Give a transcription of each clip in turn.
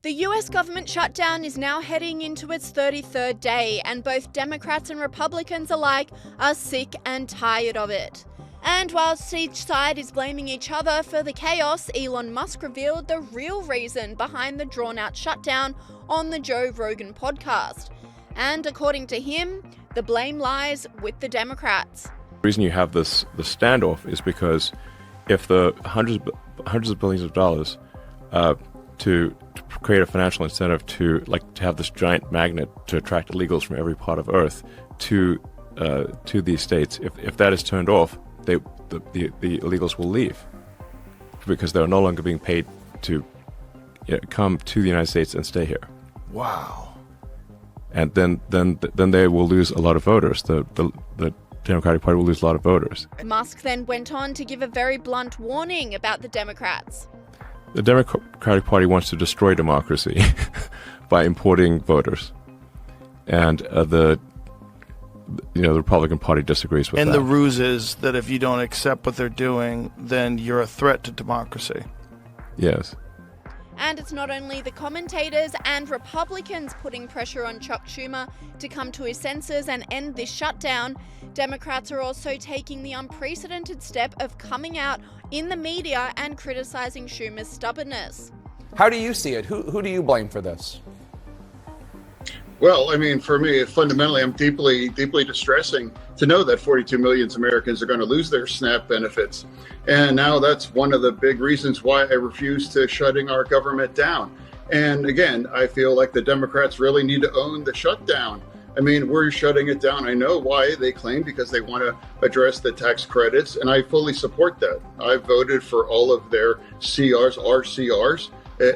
The US government shutdown is now heading into its 33rd day, and both Democrats and Republicans alike are sick and tired of it. And whilst each side is blaming each other for the chaos, Elon Musk revealed the real reason behind the drawn-out shutdown on the Joe Rogan podcast. And according to him, the blame lies with the Democrats. The reason you have the standoff is because if the hundreds of billions of dollars to create a financial incentive to have this giant magnet to attract illegals from every part of Earth to these states, if that is turned off, the illegals will leave because they're no longer being paid to come to the United States and stay here. Wow. And then they will lose a lot of voters. The Democratic Party will lose a lot of voters. Musk then went on to give a very blunt warning about the Democrats. The Democratic Party wants to destroy democracy by importing voters, and the Republican Party disagrees with that. And the ruse is that if you don't accept what they're doing, then you're a threat to democracy. Yes. And it's not only the commentators and Republicans putting pressure on Chuck Schumer to come to his senses and end this shutdown. Democrats are also taking the unprecedented step of coming out in the media and criticizing Schumer's stubbornness. How do you see it? Who do you blame for this? Well, I mean, for me, fundamentally, I'm deeply distressing to know that 42 million Americans are going to lose their SNAP benefits. And now that's one of the big reasons why I refuse to shutting our government down. And again, I feel like the Democrats really need to own the shutdown. I mean, we're shutting it down. I know why they claim, because they want to address the tax credits, and I fully support that. I voted for all of their RCRs,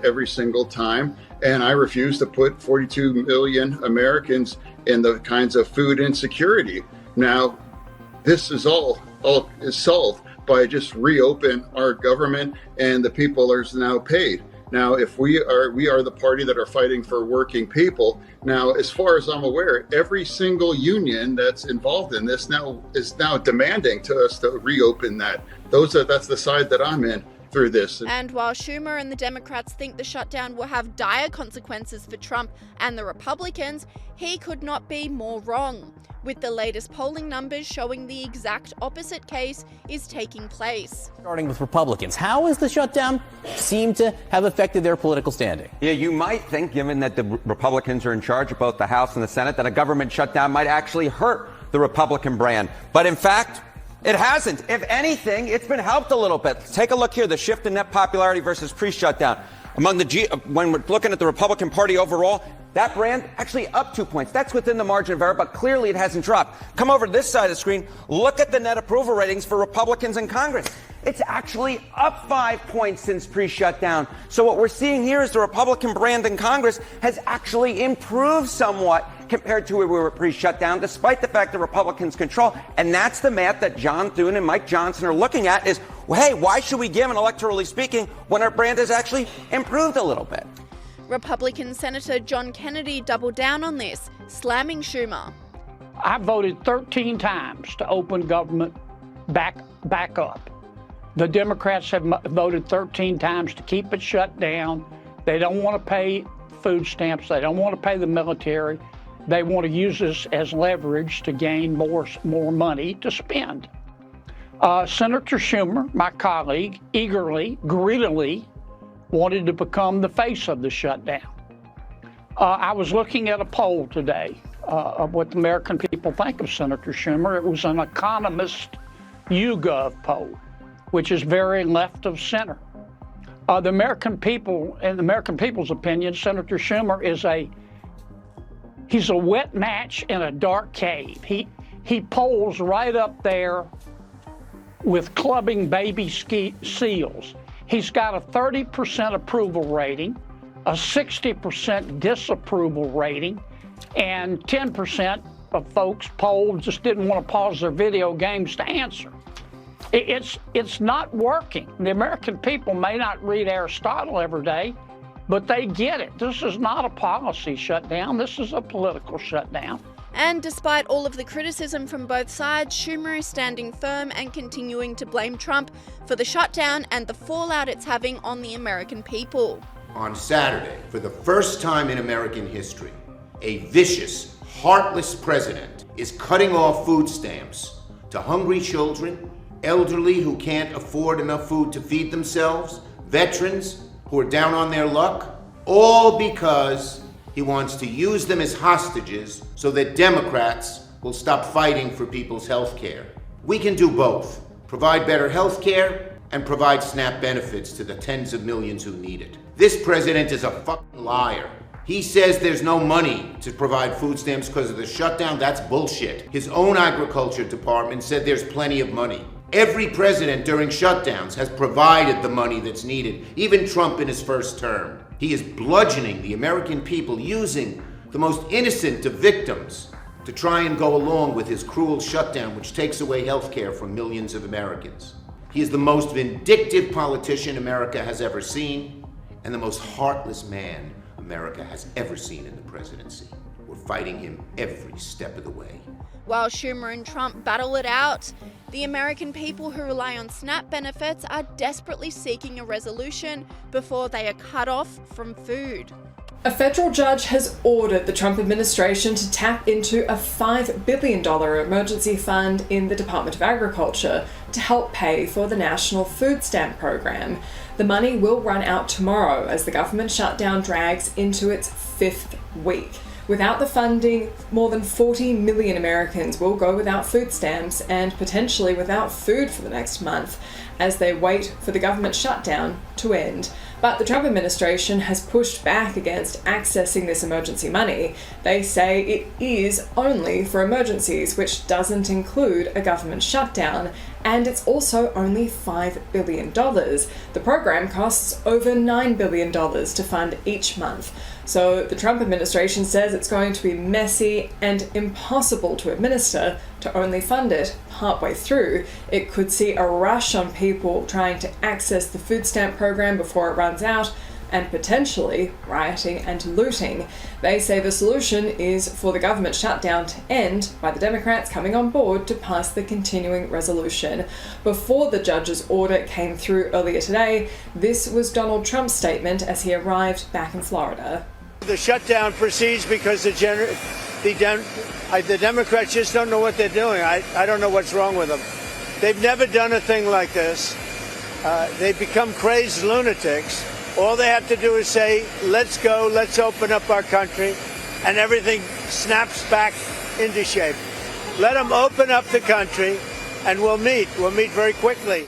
every single time. And I refuse to put 42 million Americans in the kinds of food insecurity. Now, this is all is solved by just reopen our government, and the people are now paid. Now, if we are the party that are fighting for working people. Now, as far as I'm aware, every single union that's involved in this is now demanding to us to reopen that. That's the side that I'm in through this. And while Schumer and the Democrats think the shutdown will have dire consequences for Trump and the Republicans, he could not be more wrong, with the latest polling numbers showing the exact opposite case is taking place. Starting with Republicans, how has the shutdown seemed to have affected their political standing? Yeah, you might think, given that the Republicans are in charge of both the House and the Senate, that a government shutdown might actually hurt the Republican brand. But in fact, it hasn't. If anything, it's been helped a little bit. Take a look here, the shift in net popularity versus pre-shutdown. When we're looking at the Republican Party overall, that brand actually up 2 points. That's within the margin of error, but clearly it hasn't dropped. Come over to this side of the screen. Look at the net approval ratings for Republicans in Congress. It's actually up 5 points since pre-shutdown. So what we're seeing here is the Republican brand in Congress has actually improved somewhat compared to where we were pre-shutdown, despite the fact that Republicans control. And that's the math that John Thune and Mike Johnson are looking at is, well, hey, why should we give, and electorally speaking, when our brand has actually improved a little bit? Republican Senator John Kennedy doubled down on this, slamming Schumer. I voted 13 times to open government back up. The Democrats have voted 13 times to keep it shut down. They don't want to pay food stamps. They don't want to pay the military. They want to use this as leverage to gain more money to spend. Senator Schumer, my colleague, greedily wanted to become the face of the shutdown. I was looking at a poll today of what the American people think of Senator Schumer. It was an Economist YouGov poll, which is very left of center. The American people, in the American people's opinion, Senator Schumer he's a wet match in a dark cave. He polls right up there with clubbing baby seals. He's got a 30% approval rating, a 60% disapproval rating, and 10% of folks polled just didn't want to pause their video games to answer. It's not working. The American people may not read Aristotle every day, but they get it. This is not a policy shutdown. This is a political shutdown. And despite all of the criticism from both sides, Schumer is standing firm and continuing to blame Trump for the shutdown and the fallout it's having on the American people. on Saturday, for the first time in American history, a vicious, heartless president is cutting off food stamps to hungry children, elderly who can't afford enough food to feed themselves, veterans who are down on their luck, all because he wants to use them as hostages so that Democrats will stop fighting for people's health care. We can do both. Provide better health care and provide SNAP benefits to the tens of millions who need it. This president is a fucking liar. He says there's no money to provide food stamps because of the shutdown. That's bullshit. His own agriculture department said there's plenty of money. Every president during shutdowns has provided the money that's needed, even Trump in his first term. He is bludgeoning the American people, using the most innocent of victims to try and go along with his cruel shutdown, which takes away health care from millions of Americans. He is the most vindictive politician America has ever seen, and the most heartless man America has ever seen in the presidency. We're fighting him every step of the way. While Schumer and Trump battle it out, the American people who rely on SNAP benefits are desperately seeking a resolution before they are cut off from food. A federal judge has ordered the Trump administration to tap into a $5 billion emergency fund in the Department of Agriculture to help pay for the National Food Stamp Program. The money will run out tomorrow as the government shutdown drags into its 5th week. Without the funding, more than 40 million Americans will go without food stamps and potentially without food for the next month as they wait for the government shutdown to end. But the Trump administration has pushed back against accessing this emergency money. They say it is only for emergencies, which doesn't include a government shutdown, and it's also only $5 billion. The program costs over $9 billion to fund each month. So the Trump administration says it's going to be messy and impossible to administer to only fund it partway through. It could see a rush on people trying to access the food stamp program before it runs out, and potentially rioting and looting. They say the solution is for the government shutdown to end by the Democrats coming on board to pass the continuing resolution. Before the judge's order came through earlier today, this was Donald Trump's statement as he arrived back in Florida. The shutdown proceeds because the Democrats just don't know what they're doing. I don't know what's wrong with them. They've never done a thing like this. They've become crazed lunatics. All they have to do is say, let's go, let's open up our country, and everything snaps back into shape. Let them open up the country, and we'll meet. We'll meet very quickly.